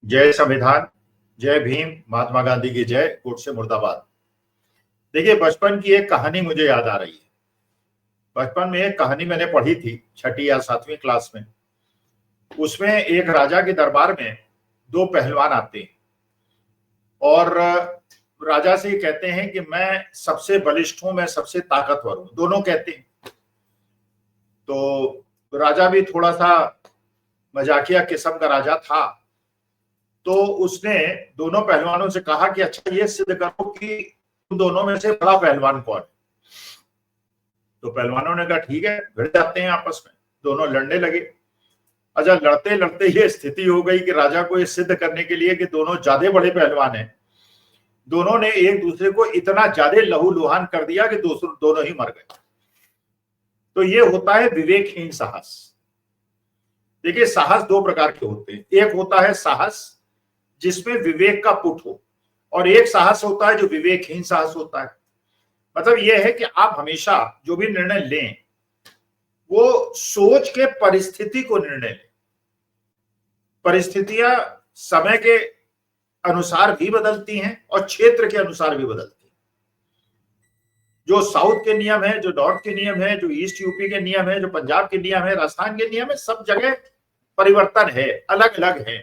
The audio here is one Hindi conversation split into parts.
जय संविधान, जय भीम, महात्मा गांधी की जय, गोडसे मुर्दाबाद। देखिए, बचपन की एक कहानी मुझे याद आ रही है। बचपन में एक कहानी मैंने पढ़ी थी 6ठी या 7वीं क्लास में। उसमें एक राजा के दरबार में दो पहलवान आते हैं और राजा से कहते हैं कि मैं सबसे बलिष्ठ हूं, मैं सबसे ताकतवर हूं। दोनों कहते हैं। तो राजा भी थोड़ा सा मजाकिया किस्म का राजा था, तो उसने दोनों पहलवानों से कहा कि अच्छा, ये सिद्ध करो कि तुम दोनों में से बड़ा पहलवान कौन है। तो पहलवानों ने कहा ठीक है, भिड़ जाते हैं आपस में। दोनों लड़ने लगे। अच्छा, लड़ते लड़ते ये स्थिति हो गई कि राजा को ये सिद्ध करने के लिए कि दोनों ज्यादा बड़े पहलवान हैं, दोनों ने एक दूसरे को इतना ज्यादा लहूलुहान कर दिया कि दोनों ही मर गए। तो ये होता है विवेकहीन साहस। देखिए, साहस दो प्रकार के होते हैं। एक होता है साहस जिसमें विवेक का पुट हो, और एक साहस होता है जो विवेकहीन साहस होता है। मतलब यह है कि आप हमेशा जो भी निर्णय लें वो सोच के परिस्थिति को निर्णय लें। परिस्थितियां समय के अनुसार भी बदलती हैं और क्षेत्र के अनुसार भी बदलती हैं। जो साउथ के नियम है, जो नॉर्थ के नियम है, जो ईस्ट यूपी के नियम है, जो पंजाब के नियम है, राजस्थान के नियम है, सब जगह परिवर्तन है, अलग अलग है।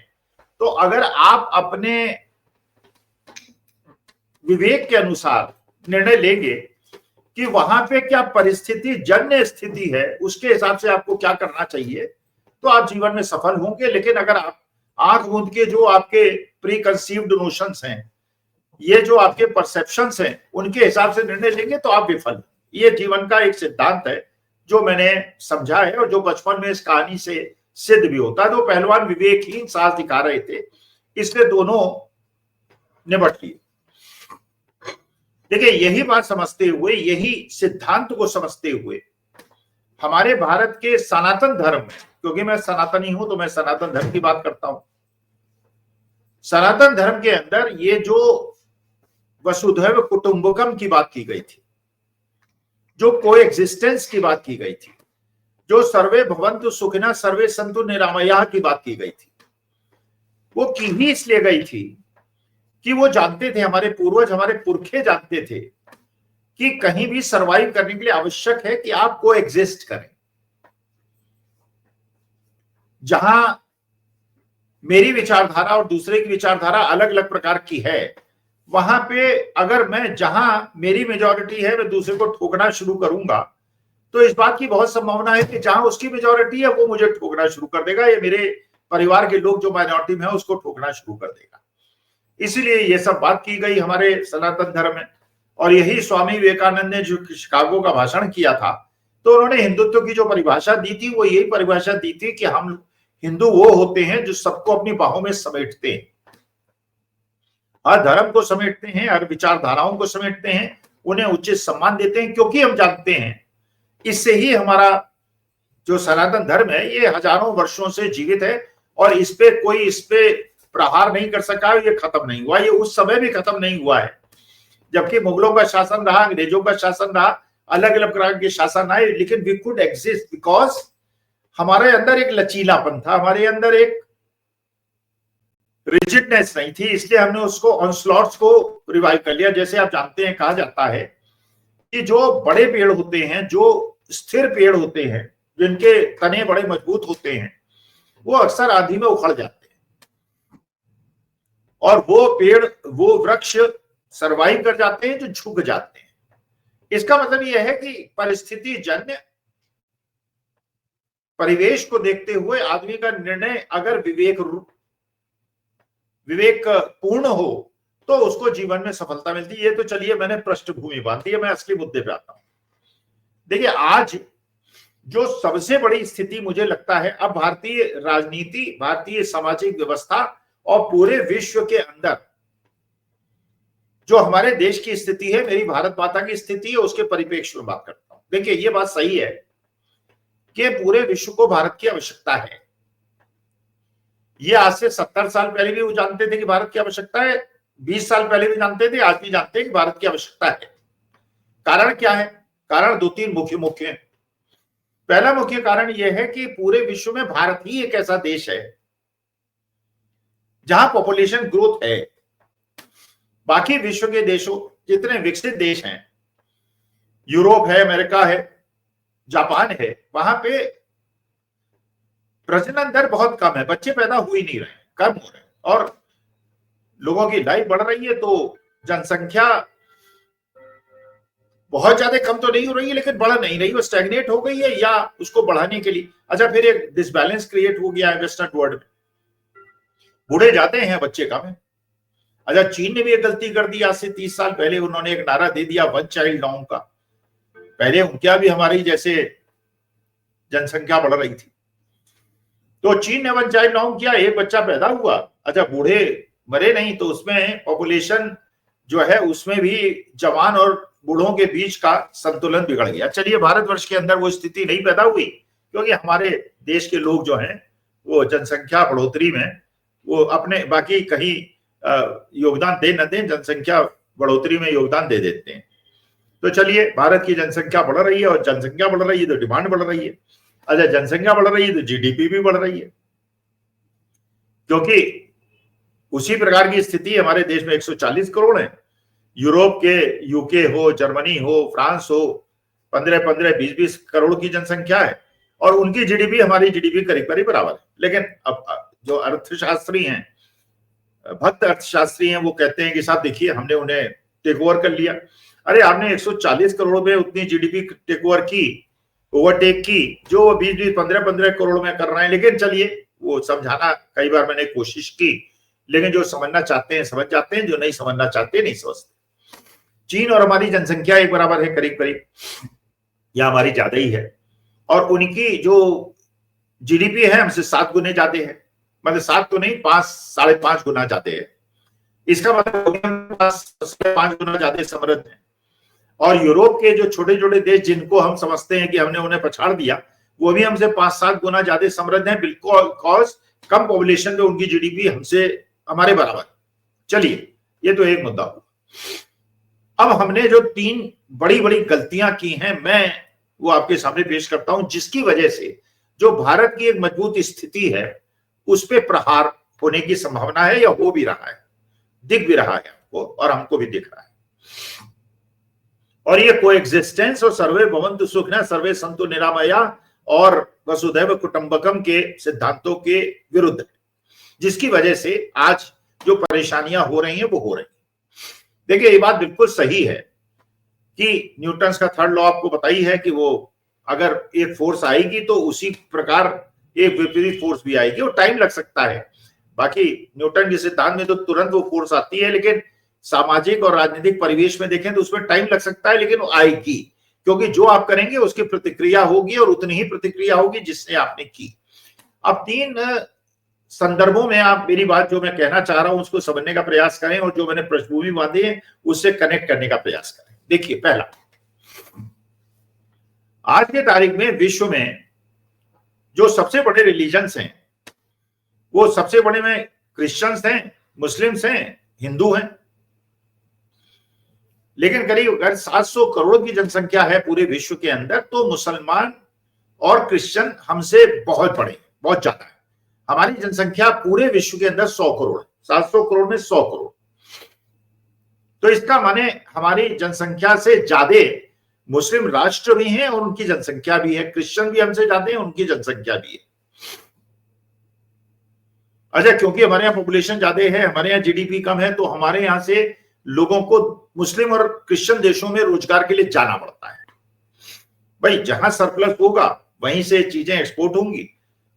तो अगर आप अपने विवेक के अनुसार निर्णय लेंगे कि वहां पे क्या परिस्थिति जन्य स्थिति है, उसके हिसाब से आपको क्या करना चाहिए, तो आप जीवन में सफल होंगे। लेकिन अगर आप आंख मूंद के जो आपके प्री कंसीव्ड नोशंस हैं, ये जो आपके परसेप्शंस हैं, उनके हिसाब से निर्णय लेंगे तो आप विफल। ये जीवन का एक सिद्धांत है जो मैंने समझा है और जो बचपन में इस कहानी से सिद्ध भी होता है। तो पहलवान विवेकहीन साहस दिखा रहे थे, इसलिए दोनों निपट लिए। देखिए, यही बात समझते हुए, यही सिद्धांत को समझते हुए हमारे भारत के सनातन धर्म में, क्योंकि मैं सनातनी हूं तो मैं सनातन धर्म की बात करता हूं। सनातन धर्म के अंदर ये जो वसुधैव कुटुंबकम की बात की गई थी, जो कोएग्जिस्टेंस की बात की गई थी, जो सर्वे भवन्तु सुखिनः सर्वे सन्तु निरामयाः की बात की गई थी, वो की ही इसलिए गई थी कि वो जानते थे, हमारे पूर्वज, हमारे पुरखे जानते थे कि कहीं भी सरवाइव करने के लिए आवश्यक है कि आप को एग्जिस्ट करें। जहां मेरी विचारधारा और दूसरे की विचारधारा अलग अलग प्रकार की है, वहां पे अगर मैं, जहां मेरी मेजॉरिटी है, मैं दूसरे को ठोकना शुरू करूंगा, तो इस बात की बहुत संभावना है कि जहां उसकी मेजॉरिटी है वो मुझे ठोकना शुरू कर देगा, या मेरे परिवार के लोग जो माइनॉरिटी में है उसको ठोकना शुरू कर देगा। इसीलिए ये सब बात की गई हमारे सनातन धर्म में। और यही स्वामी विवेकानंद ने जो शिकागो का भाषण किया था, तो उन्होंने हिंदुत्व की जो परिभाषा दी थी वो यही परिभाषा दी थी कि हम हिंदू वो होते हैं जो सबको अपनी बाहों में समेटते हैं, हर धर्म को समेटते हैं, हर विचारधाराओं को समेटते हैं, उन्हें उचित सम्मान देते हैं, क्योंकि हम जानते हैं इससे ही हमारा जो सनातन धर्म है ये हजारों वर्षों से जीवित है और इस पे प्रहार नहीं कर सका, ये खत्म नहीं हुआ। ये उस समय भी खत्म नहीं हुआ है जबकि मुगलों का शासन रहा, अंग्रेजों का शासन रहा, अलग अलग प्रकार के शासन आए, लेकिन वी कुड एग्जिस्ट बिकॉज हमारे अंदर एक लचीलापन था, हमारे अंदर एक रिजिडनेस नहीं थी, इसलिए हमने उसको ऑनस्लॉट्स को रिवाइव कर लिया। जैसे आप जानते हैं, कहा जाता है कि जो बड़े पेड़ होते हैं, जो स्थिर पेड़ होते हैं, जिनके तने बड़े मजबूत होते हैं, वो अक्सर आंधी में उखड़ जाते हैं, और वो पेड़, वो वृक्ष सरवाइव कर जाते हैं जो झुक जाते हैं। इसका मतलब यह है कि परिस्थिति जन्य परिवेश को देखते हुए आदमी का निर्णय अगर विवेक पूर्ण हो तो उसको जीवन में सफलता मिलती है। ये तो चलिए मैंने पृष्ठभूमि बांध दी है, मैं असली मुद्दे पे आता हूं। देखिए, आज जो सबसे बड़ी स्थिति मुझे लगता है, अब भारतीय राजनीति, भारतीय सामाजिक व्यवस्था और पूरे विश्व के अंदर जो हमारे देश की स्थिति है, मेरी भारत माता की स्थिति है, उसके परिप्रेक्ष्य में बात करता हूं। देखिए, ये बात सही है कि पूरे विश्व को भारत की आवश्यकता है। ये आज से 70 साल पहले भी वो जानते थे कि भारत की आवश्यकता है, 20 साल पहले भी जानते थे, आज भी जानते हैं कि भारत की आवश्यकता है। कारण क्या है? कारण दो तीन मुख्य हैं। पहला मुख्य कारण यह है कि पूरे विश्व में भारत ही एक ऐसा देश है जहां पॉपुलेशन ग्रोथ है। बाकी विश्व के देशों, जितने विकसित देश हैं, यूरोप है, अमेरिका है, जापान है, वहां पे प्रजनन दर बहुत कम है, बच्चे पैदा हो ही नहीं रहे, कम हो रहे हैं, और लोगों की लाइफ बढ़ रही है, तो जनसंख्या बहुत ज्यादा कम तो नहीं हो रही है, लेकिन बढ़ नहीं रही, वो स्टैग्नेट हो गई है, या उसको बढ़ाने के लिए अच्छा फिर एक डिसबैलेंस क्रिएट हो गया है वेस्टर्न वर्ल्ड में। बूढ़े जाते हैं, बच्चे कम है। अच्छा, चीन ने भी एक गलती कर दी आज से 30 साल पहले, उन्होंने एक नारा दे दिया वन चाइल्ड नॉर्म का। पहले उनके यहाँ भी हमारी जैसे जनसंख्या बढ़ रही थी, तो चीन ने वन चाइल्ड नॉर्म किया, एक बच्चा पैदा हुआ, अच्छा बूढ़े मरे नहीं, तो उसमें पॉपुलेशन जो है उसमें भी जवान और बूढ़ों के बीच का संतुलन बिगड़ गया। चलिए, भारतवर्ष के अंदर वो स्थिति नहीं पैदा हुई, क्योंकि हमारे देश के लोग जो हैं वो जनसंख्या बढ़ोतरी में वो अपने बाकी कहीं योगदान दे न दें, जनसंख्या बढ़ोतरी में योगदान दे देते हैं। तो चलिए, भारत की जनसंख्या बढ़ रही है, और जनसंख्या बढ़ रही है तो डिमांड बढ़ रही है। अच्छा, जनसंख्या बढ़ रही है तो जीडीपी भी बढ़ रही है, क्योंकि उसी प्रकार की स्थिति हमारे देश में 140 करोड़ है। यूरोप के, यूके हो, जर्मनी हो, फ्रांस हो, 15-15, 20-20 करोड़ की जनसंख्या है, और उनकी जीडीपी हमारी जीडीपी करीब करीब बराबर है। लेकिन अब जो अर्थशास्त्री हैं, भक्त अर्थशास्त्री हैं, वो कहते हैं कि साहब देखिए, हमने उन्हें टेक ओवर कर लिया। अरे, आपने 140 करोड़ में उतनी जीडीपी टेक ओवर की, ओवरटेक की, जो 20-20, 15-15 करोड़ में कर रहे हैं। लेकिन चलिए, वो समझाना कई बार मैंने कोशिश की, लेकिन जो समझना चाहते हैं समझ जाते हैं, जो नहीं समझना चाहते नहीं समझते। चीन और हमारी जनसंख्या एक बराबर है करीब करीब, या हमारी ज्यादा ही है, और उनकी जो जीडीपी है हमसे 7 गुने ज्यादा है, मतलब 7 तो नहीं, 5, 5.5 गुना ज्यादा है। इसका मतलब 5 गुना ज्यादा समृद्ध है। और यूरोप के जो छोटे छोटे देश, जिनको हम समझते हैं कि हमने उन्हें पछाड़ दिया, वो भी हमसे 5-7 गुना ज्यादा समृद्ध है, बिकॉज कम पॉपुलेशन में उनकी जीडीपी हमसे हमारे बराबर। चलिए, ये तो एक मुद्दा हुआ। अब हमने जो 3 बड़ी बड़ी गलतियां की हैं, मैं वो आपके सामने पेश करता हूं, जिसकी वजह से जो भारत की एक मजबूत स्थिति है उस पे प्रहार होने की संभावना है, या हो भी रहा है, दिख भी रहा है आपको, और हमको भी दिख रहा है। और ये कोएग्जिस्टेंस और सर्वे भवन्तु सुखिनः सर्वे सन्तु निरामया और वसुधैव कुटुंबकम के सिद्धांतों के विरुद्ध है, जिसकी वजह से आज जो परेशानियां हो रही हैं वो हो रही हैं। देखिए, ये बात बिल्कुल सही है कि न्यूटन्स का थर्ड लॉ आपको पता ही है कि वो अगर एक फोर्स आएगी तो उसी प्रकार एक विपरीत फोर्स भी आएगी, और टाइम लग सकता है। बाकी न्यूटन के सिद्धांत में तो तुरंत वो फोर्स आती है, लेकिन सामाजिक और राजनीतिक परिवेश में देखें तो उसमें टाइम लग सकता है, लेकिन वो आएगी, क्योंकि जो आप करेंगे उसकी प्रतिक्रिया होगी, और उतनी ही प्रतिक्रिया होगी जिसने आपने की। अब 3 संदर्भों में आप मेरी बात जो मैं कहना चाह रहा हूं उसको समझने का प्रयास करें, और जो मैंने पृष्ठभूमि बांधी है उससे कनेक्ट करने का प्रयास करें। देखिए, पहला, आज के तारीख में विश्व में जो सबसे बड़े रिलीजन्स हैं, वो सबसे बड़े में क्रिश्चियंस हैं, मुस्लिम्स हैं, हिंदू हैं। लेकिन करीब अगर 700 करोड़ की जनसंख्या है पूरे विश्व के अंदर, तो मुसलमान और क्रिश्चियन हमसे बहुत बड़े, बहुत ज्यादा है। हमारी जनसंख्या पूरे विश्व के अंदर 100 करोड़ है, 700 करोड़ में 100 करोड़। तो इसका माने हमारी जनसंख्या से ज्यादा मुस्लिम राष्ट्र भी हैं और उनकी जनसंख्या भी है, क्रिश्चियन भी हमसे ज्यादा है, उनकी जनसंख्या भी है। अच्छा, क्योंकि हमारे यहाँ पॉपुलेशन ज्यादा है, हमारे यहाँ जीडीपी कम है, तो हमारे यहाँ से लोगों को मुस्लिम और क्रिश्चियन देशों में रोजगार के लिए जाना पड़ता है। भाई, जहां सरप्लस होगा वहीं से चीजें एक्सपोर्ट होंगी,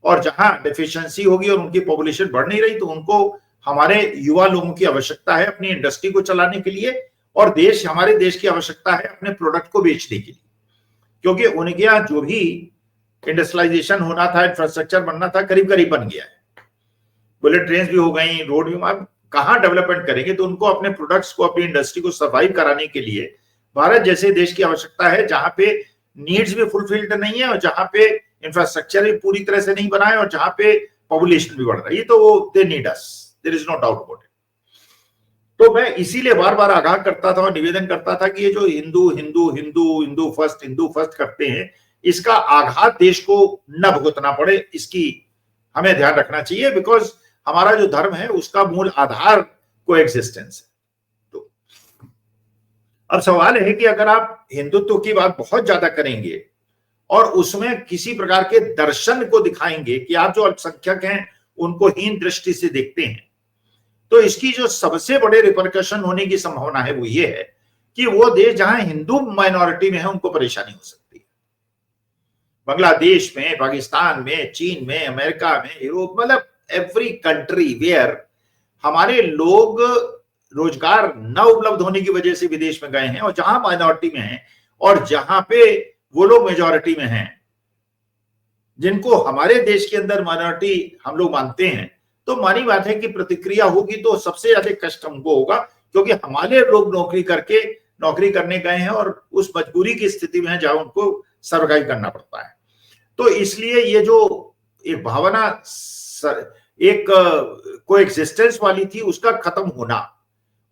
और जहां डेफिशिएंसी होगी और उनकी पॉपुलेशन बढ़ नहीं रही, तो उनको हमारे युवा लोगों की आवश्यकता है अपनी इंडस्ट्री को चलाने के लिए, और हमारे देश की आवश्यकता है अपने प्रोडक्ट को बेचने के लिए, क्योंकि उनके यहाँ जो भी इंडस्ट्रियलाइजेशन होना था, इंफ्रास्ट्रक्चर बनना था, करीब करीब बन गया है। बुलेट ट्रेन भी हो गई, रोड भी, कहाँ डेवलपमेंट करेंगे? तो उनको अपने प्रोडक्ट्स को, अपनी इंडस्ट्री को सर्वाइव कराने के लिए भारत जैसे देश की आवश्यकता है, जहां पे नीड्स भी फुलफिल्ड नहीं है, और जहां पे इंफ्रास्ट्रक्चर भी पूरी तरह से नहीं बना है, और जहां पे पॉपुलेशन भी बढ़ रही है। तो वो they need us, there is no doubt about it. तो मैं इसीलिए बार बार आगाह करता था और निवेदन करता था कि ये जो हिंदू फर्स्ट करते हैं, इसका आघात देश को न भुगतना पड़े, इसकी हमें ध्यान रखना चाहिए। बिकॉज हमारा जो धर्म है उसका मूल आधार को एग्जिस्टेंस है। तो अब सवाल है कि अगर आप हिंदुत्व की बात बहुत ज्यादा करेंगे और उसमें किसी प्रकार के दर्शन को दिखाएंगे कि आप जो अल्पसंख्यक हैं उनको हीन दृष्टि से देखते हैं, तो इसकी जो सबसे बड़े रिपरकशन होने की संभावना है वो ये है कि वो देश जहां हिंदू माइनॉरिटी में है उनको परेशानी हो सकती है। बांग्लादेश में, पाकिस्तान में, चीन में, अमेरिका में, यूरोप, मतलब एवरी कंट्री वेयर हमारे लोग रोजगार न उपलब्ध होने की वजह से विदेश में गए हैं और जहां माइनॉरिटी में हैं और जहां पे वो लोग मेजॉरिटी में हैं जिनको हमारे देश के अंदर माइनॉरिटी हम लोग मानते हैं, तो मानी बात है कि प्रतिक्रिया होगी तो सबसे ज्यादा कष्ट हमको होगा, क्योंकि हमारे लोग नौकरी करने गए हैं और उस मजबूरी की स्थिति में है जहां उनको सर्वाइव करना पड़ता है। तो इसलिए ये जो एक भावना एक कोएग्जिस्टेंस वाली थी उसका खत्म होना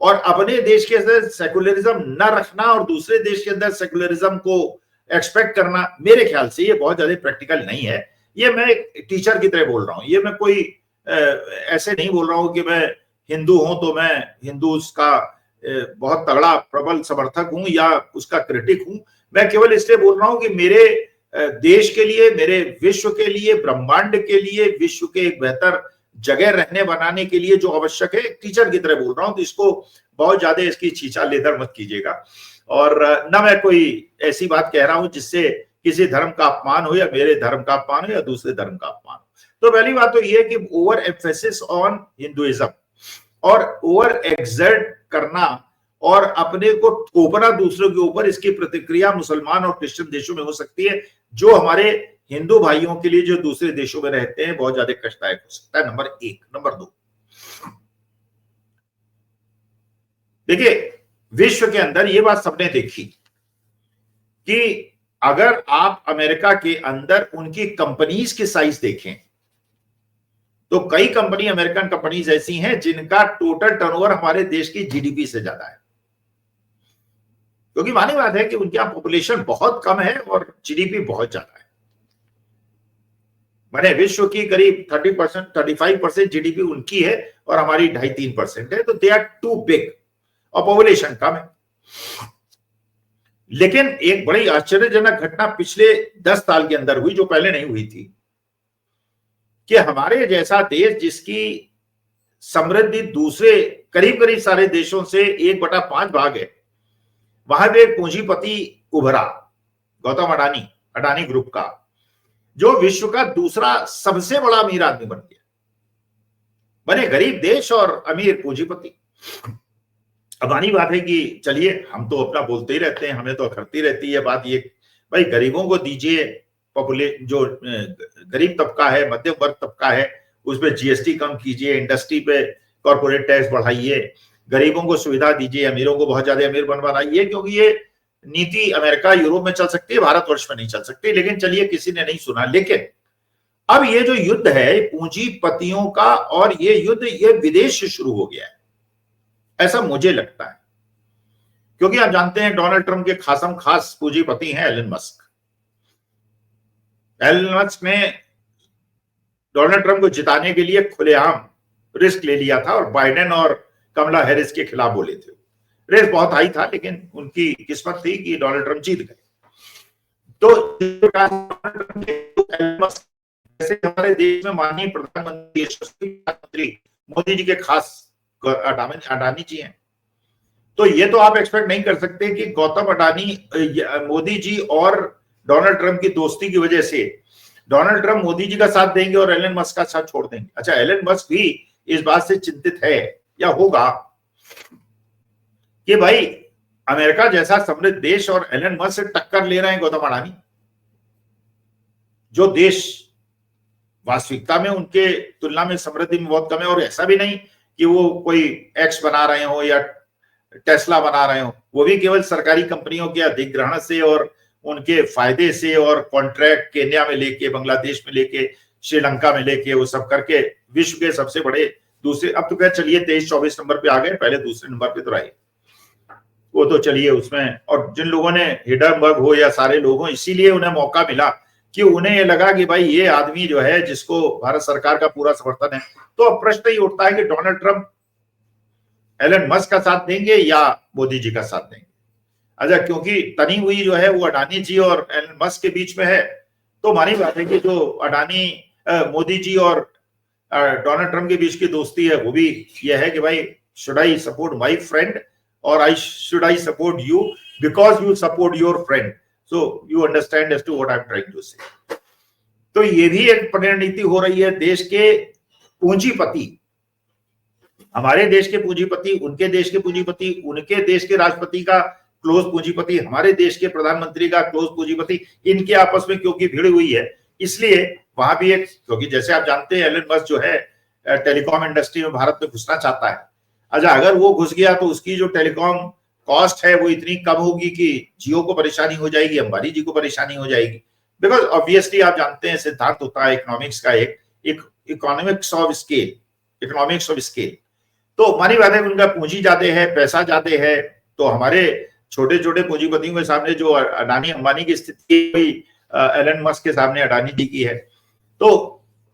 और अपने देश के अंदर सेकुलरिज्म न रखना और दूसरे देश के अंदर सेकुलरिज्म को एक्सपेक्ट करना, मेरे ख्याल से ये बहुत ज्यादा प्रैक्टिकल नहीं है। ये मैं एक टीचर की तरह बोल रहा हूँ, ये मैं कोई ऐसे नहीं बोल रहा हूँ कि मैं हिंदू हूं तो मैं हिंदू का बहुत तगड़ा प्रबल समर्थक हूं या उसका क्रिटिक हूं। मैं केवल इसलिए बोल रहा हूं कि मेरे देश के लिए, मेरे विश्व के लिए, ब्रह्मांड के लिए, विश्व के एक बेहतर जगह रहने बनाने के लिए जो आवश्यक है, टीचर की तरह बोल रहा हूं। तो इसको बहुत ज्यादा इसकी छीछा लेदर मत कीजिएगा और न मैं कोई ऐसी बात कह रहा हूं जिससे किसी धर्म का अपमान हो या मेरे धर्म का अपमान हो या दूसरे धर्म का अपमान हो। तो पहली बात तो ये कि ओवर एम्फेसिस ऑन हिंदुइज्म और ओवर एक्सर्ट करना और अपने को थोपना दूसरों के ऊपर, इसकी प्रतिक्रिया मुसलमान और क्रिश्चियन देशों में हो सकती है, जो हमारे हिंदू भाइयों के लिए जो दूसरे देशों में रहते हैं बहुत ज्यादा कष्टदायक हो सकता है। नंबर एक। नंबर दो, देखिए विश्व के अंदर ये बात सबने देखी कि अगर आप अमेरिका के अंदर उनकी कंपनीज की साइज देखें तो कई कंपनी, अमेरिकन कंपनीज ऐसी हैं जिनका टोटल टर्नओवर हमारे देश की जीडीपी से ज्यादा है, क्योंकि मानी बात है कि उनकी पॉपुलेशन बहुत कम है और जीडीपी बहुत ज्यादा है। माने विश्व की करीब 30%, 35% जीडीपी उनकी है और हमारी 2.5-3% है, तो दे आर टू बिग और पॉपुलेशन कम है। लेकिन एक बड़ी आश्चर्यजनक घटना पिछले 10 साल के अंदर हुई जो पहले नहीं हुई थी, कि हमारे जैसा देश जिसकी समृद्धि दूसरे करीब करीब सारे देशों से 1/5 भाग है, वहां पे एक पूंजीपति उभरा, गौतम अडानी ग्रुप का, जो विश्व का दूसरा सबसे बड़ा अमीर आदमी बन गया। बने गरीब देश और अमीर पूंजीपति। अब आनी बात है कि चलिए हम तो अपना बोलते ही रहते हैं, हमें तो अखरती रहती है बात ये, भाई गरीबों को दीजिए, जो गरीब तबका है, मध्यम वर्ग तबका है, उस पर जीएसटी कम कीजिए, इंडस्ट्री पे कॉर्पोरेट टैक्स बढ़ाइए, गरीबों को सुविधा दीजिए, अमीरों को बहुत ज्यादा अमीर बनवाइए, क्योंकि ये नीति अमेरिका यूरोप में चल सकती है, भारतवर्ष में नहीं चल सकती। लेकिन चलिए किसी ने नहीं सुना। लेकिन अब ये जो युद्ध है पूंजीपतियों का, और ये युद्ध ये विदेश से शुरू हो गया है, ऐसा मुझे लगता है, क्योंकि आप जानते हैं डोनाल्ड ट्रंप के खास पूंजीपति हैं एलन मस्क। एलन मस्क ने डोनाल्ड ट्रंप को जिताने के लिए खुलेआम रिस्क ले लिया था और बाइडेन और कमला हैरिस के खिलाफ बोले थे। रेस बहुत हाई था, लेकिन उनकी किस्मत थी कि डोनाल्ड ट्रंप जीत गए। तो जैसे हमारे देश में माननीय प्रधानमंत्री मोदी जी के खास अडानी जी हैं, तो ये तो आप एक्सपेक्ट नहीं कर सकते कि गौतम अडानी, मोदी जी और डोनाल्ड ट्रंप की दोस्ती की वजह से डोनाल्ड ट्रंप मोदी जी का साथ देंगे और एलन मस्क का साथ छोड़ देंगे। अच्छा, एलन मस्क भी इस बात से चिंतित है या होगा कि भाई अमेरिका जैसा समृद्ध देश और एलन मस्क से टक्कर ले रहे हैं गौतम अडानी, जो देश वास्तविकता में उनके तुलना में समृद्धि में बहुत कम है। और ऐसा भी नहीं कि वो कोई एक्स बना रहे हो या टेस्ला बना रहे हो, वो भी केवल सरकारी कंपनियों के अधिग्रहण से और उनके फायदे से और कॉन्ट्रैक्ट केन्या में लेके, बांग्लादेश में लेके, श्रीलंका में लेके, वो सब करके विश्व के सबसे बड़े दूसरे, अब तो क्या चलिए 23-24 नंबर पे आ गए, पहले दूसरे नंबर पे तो रहे, वो तो चलिए उसमें। और जिन लोगों ने हिडनबर्ग हो या सारे लोग हो, इसीलिए उन्हें मौका मिला कि उन्हें ये लगा कि भाई ये आदमी जो है जिसको भारत सरकार का पूरा समर्थन है, तो अब प्रश्न ही उठता है कि डोनाल्ड ट्रंप एलन मस्क का साथ देंगे या मोदी जी का साथ देंगे। अच्छा, क्योंकि तनी हुई जो है वो अडानी जी और एलन मस्क के बीच में है, तो मानी बात है कि जो अडानी मोदी जी और डोनाल्ड ट्रंप के बीच की दोस्ती है वो भी यह है कि भाई should I support my friend और should I support you because you support your friend, so you understand as to what I am trying to say. तो ये भी एक परिणति हो रही है। देश के पूंजीपति, हमारे देश के पूंजीपति, उनके देश के पूंजीपति, उनके देश के राष्ट्रपति का क्लोज पूंजीपति, हमारे देश के प्रधानमंत्री का क्लोज पूंजीपति, इनके आपस में क्योंकि भिड़ हुई है, इसलिए वहां भी एक, क्योंकि जैसे आप जानते हैं एलन मस्क जो है टेलीकॉम इंडस्ट्री में भारत में घुसना चाहता है। अच्छा, अगर वो घुस गया तो उसकी जो टेलीकॉम कॉस्ट है वो इतनी कम होगी कि जियो को परेशानी हो जाएगी, अंबानी जी को परेशानी हो जाएगी। बिकॉज ऑब्वियसली आप जानते हैं सिद्धांत होता है इकोनॉमिक्स का, एक economics of scale, economics of scale. तो मानी बात है उनका पूंजी ज्यादा है, पैसा ज्यादा है, तो हमारे छोटे छोटे पूंजीपतियों के सामने जो अडानी अंबानी की स्थिति हुई एलन मस्क के सामने अडानी जी की है, तो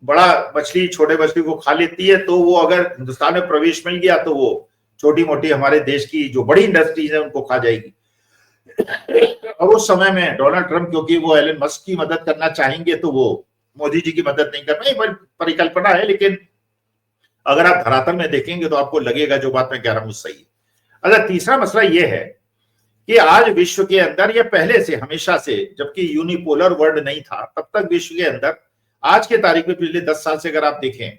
बड़ा मछली छोटे मछली को खा लेती है। तो वो अगर हिंदुस्तान में प्रवेश मिल गया तो वो छोटी मोटी हमारे देश की जो बड़ी इंडस्ट्रीज है उनको खा जाएगी। और उस समय में डोनाल्ड ट्रंप क्योंकि वो एलन मस्क की मदद करना चाहेंगे तो वो मोदी जी की मदद नहीं करना, ये परिकल्पना है, लेकिन अगर आप धरातल में देखेंगे तो आपको लगेगा जो बात मैं कह रहा हूं सही है। अच्छा, तीसरा मसला यह है कि आज विश्व के अंदर, या पहले से हमेशा से, जबकि यूनिपोलर वर्ल्ड नहीं था तब तक विश्व के अंदर, आज के तारीख में पिछले 10 साल से अगर आप देखें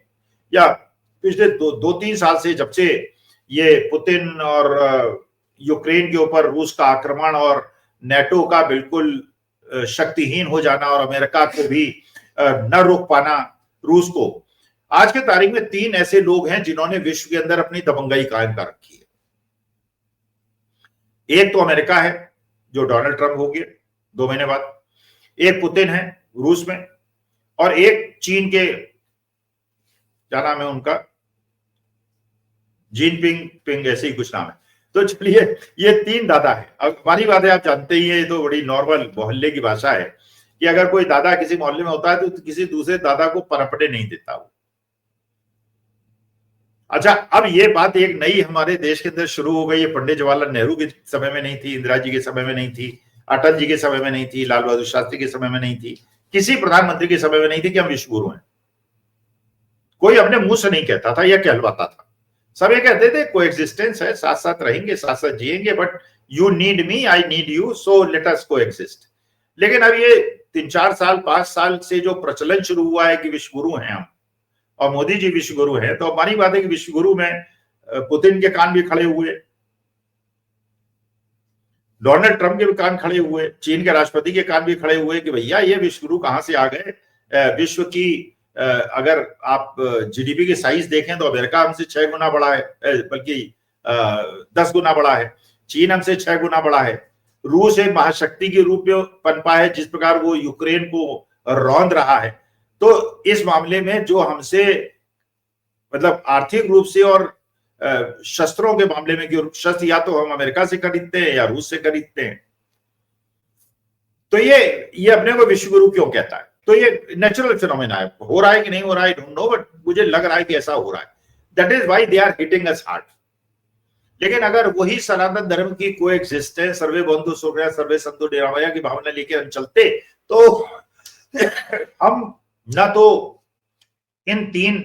या पिछले दो तीन साल से, जब से ये पुतिन और यूक्रेन के ऊपर रूस का आक्रमण और नेटो का बिल्कुल शक्तिहीन हो जाना और अमेरिका को भी न रोक पाना रूस को, आज के तारीख में 3 ऐसे लोग हैं जिन्होंने विश्व के अंदर अपनी दबंगई कायम कर रखी है। एक तो अमेरिका है जो डोनाल्ड ट्रंप हो गए 2 महीने बाद, एक पुतिन है रूस में, और एक चीन के, क्या नाम है उनका, जिनपिंग ऐसे ही कुछ नाम है। तो चलिए, ये 3 दादा है। अब हमारी बात है, आप जानते ही है, ये तो बड़ी नॉर्मल मोहल्ले की भाषा है कि अगर कोई दादा किसी मोहल्ले में होता है तो किसी दूसरे दादा को पनपने नहीं देता वो। अच्छा, अब ये बात एक नई हमारे देश के अंदर शुरू हो गई है। पंडित जवाहरलाल नेहरू के समय में नहीं थी, इंदिरा जी के समय में नहीं थी, अटल जी के समय में नहीं थी, लाल बहादुर शास्त्री के समय में नहीं थी, किसी प्रधानमंत्री के समय में नहीं थी कि हम विश्व गुरु हैं। कोई अपने मुंह से नहीं कहता था या कहलवाता था, सब ये कहते थे कोएग्जिस्टेंस है, साथ साथ रहेंगे, साथ साथ जिएंगे, but you need me, I need you, so let us coexist. लेकिन अब ये 3-4 साल 5 साल से जो प्रचलन शुरू हुआ है कि विश्व गुरु हैं हम और मोदी जी विश्व गुरु है, तो हमारी बात है कि विश्व गुरु में पुतिन के कान भी खड़े हुए, डोनाल्ड ट्रंप के भी कान खड़े हुए, चीन के राष्ट्रपति के कान भी खड़े हुए कि भैया ये विश्व गुरु कहां से आ गए। विश्व की अगर आप जीडीपी के साइज देखें तो अमेरिका हमसे 6 गुना बड़ा है, बल्कि 10 गुना बड़ा है, चीन हमसे 6 गुना बड़ा है, रूस एक महाशक्ति के रूप में पनपा है, जिस प्रकार वो यूक्रेन को रौंद रहा है। तो इस मामले में जो हमसे, मतलब आर्थिक रूप से और शस्त्रों के मामले में, कि शस्त्र या तो हम अमेरिका से खरीदते हैं या रूस से खरीदते हैं, तो ये अपने को विश्व गुरु क्यों कहता है? तो ये नेचुरल फिनोमेना है, हो रहा है कि नहीं हो रहा है, आई डोंट नो, बट मुझे लग रहा है कि ऐसा हो रहा है। That is why they are hitting us hard. लेकिन अगर वही सनातन धर्म की कोएग्जिस्टेंस, सर्वे बंधु सुखया सर्वे संतु निरामया की भावना लेके हम चलते तो हम न तो इन 3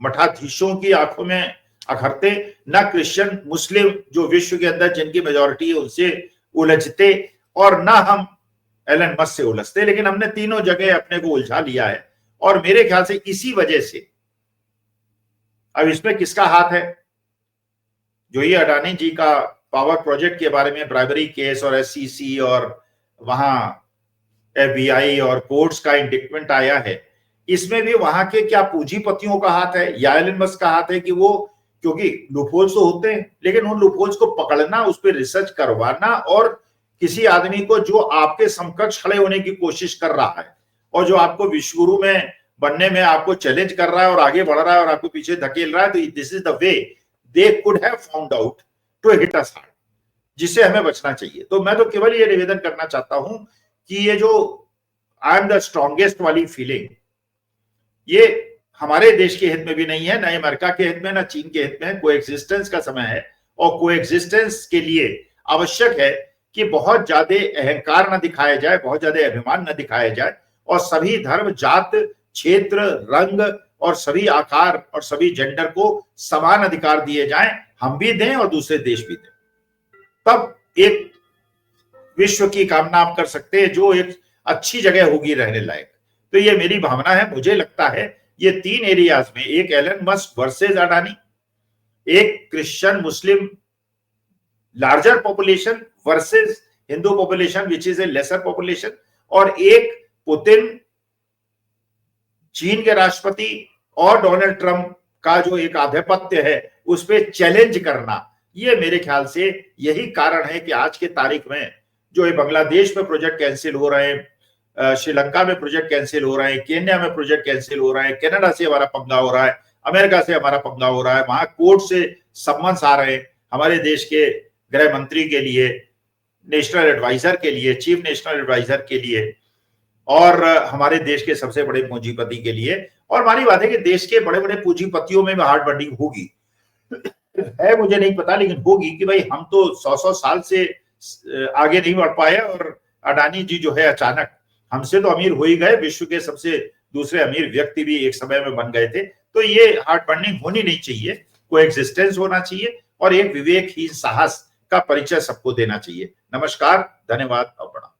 मठाधीशों की आंखों में अखरते, न क्रिश्चियन मुस्लिम जो विश्व के अंदर जिनकी मेजॉरिटी है उनसे उलझते, और न हम एलन मस्क से उलझते। लेकिन हमने तीनों जगह अपने को उलझा लिया है, और मेरे ख्याल से इसी वजह से अब इसमें किसका हाथ है? जो ये अडानी जी का पावर प्रोजेक्ट के बारे में ब्राइबरी केस और एससीसी और वहां एफबीआई और कोर्ट्स का इंडिक्टमेंट आया है, इसमें भी वहां के क्या पूंजीपतियों का हाथ है या एलन मस्क का हाथ है? कि वो, क्योंकि लूपहोल्स तो होते हैं, लेकिन उन लूपहोल्स को पकड़ना, उस पर रिसर्च करवाना, और किसी आदमी को जो आपके समकक्ष खड़े होने की कोशिश कर रहा है और जो आपको विश्व गुरु में बनने में आपको चैलेंज कर रहा है और आगे बढ़ रहा है और आपको पीछे धकेल रहा है, तो this is the way they could have found out to hit us hard, जिससे हमें बचना चाहिए। तो मैं तो केवल ये निवेदन करना चाहता हूं कि ये जो आई एम द स्ट्रॉन्गेस्ट वाली फीलिंग, ये हमारे देश के हित में भी नहीं है, ना अमेरिका के हित में, ना चीन के हित में। कोएग्जिस्टेंस का समय है और कोएग्जिस्टेंस के लिए आवश्यक है कि बहुत ज्यादा अहंकार न दिखाया जाए, बहुत ज्यादा अभिमान न दिखाया जाए, और सभी धर्म, जात, क्षेत्र, रंग और सभी आकार और सभी जेंडर को समान अधिकार दिए जाएं, हम भी दें और दूसरे देश भी दें। तब एक विश्व की कामना आप कर सकते हैं जो एक अच्छी जगह होगी रहने लायक। तो ये मेरी भावना है। मुझे लगता है ये 3 एरियाज में, एक एलन मस्क वर्सेस अडानी, एक Christian Muslim larger population versus Hindu population which is a laser population, और एक पुतिन चीन के राष्ट्रपति और डोनाल्ड ट्रंप का जो एक आधिपत्य है उस पर चैलेंज करना, ये मेरे ख्याल से यही कारण है कि आज के तारीख में जो ये बांग्लादेश में प्रोजेक्ट कैंसिल हो रहे हैं, श्रीलंका में प्रोजेक्ट कैंसिल हो रहे हैं, केन्या में प्रोजेक्ट कैंसिल हो रहा है, कनाडा से हमारा पंगा हो रहा है, अमेरिका से हमारा पंगा हो रहा है, वहां कोर्ट से सम्मन्स आ रहे हैं हमारे देश के गृह मंत्री के लिए, नेशनल एडवाइजर के लिए, चीफ नेशनल एडवाइजर के लिए, और हमारे देश के सबसे बड़े पूंजीपति के लिए। और हमारी बात है कि देश के बड़े बड़े पूंजीपतियों में भी हार्ड बर्निंग होगी, है मुझे नहीं पता, लेकिन होगी कि भाई हम तो 100 साल से आगे नहीं बढ़ पाए और अडानी जी जो है अचानक हमसे तो अमीर हो ही गए, विश्व के सबसे दूसरे अमीर व्यक्ति भी एक समय में बन गए थे। तो ये हार्ड बर्निंग होनी नहीं चाहिए, कोएग्जिस्टेंस होना चाहिए और एक विवेकहीन साहस का परिचय सबको देना चाहिए। नमस्कार, धन्यवाद और प्रणाम।